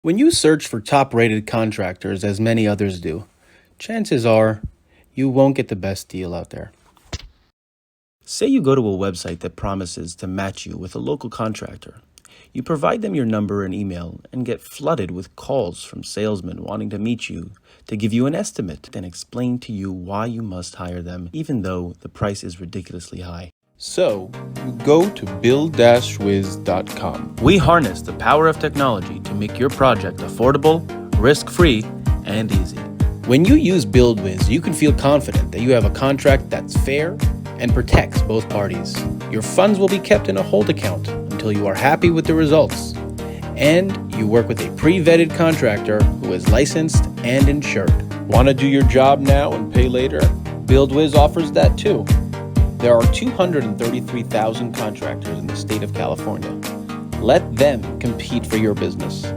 When you search for top-rated contractors, as many others do, chances are you won't get the best deal out there. Say you go to a website that promises to match you with a local contractor. You provide them your number and email and get flooded with calls from salesmen wanting to meet you, to give you an estimate and explain to you why you must hire them, even though the price is ridiculously high. So, you go to BuildWiz.com. We harness the power of technology to make your project affordable, risk-free, and easy. When you use BuildWiz, you can feel confident that you have a contract that's fair and protects both parties. Your funds will be kept in a hold account until you are happy with the results. And you work with a pre-vetted contractor who is licensed and insured. Want to do your job now and pay later? BuildWiz offers that too. There are 233,000 contractors in the state of California. Let them compete for your business.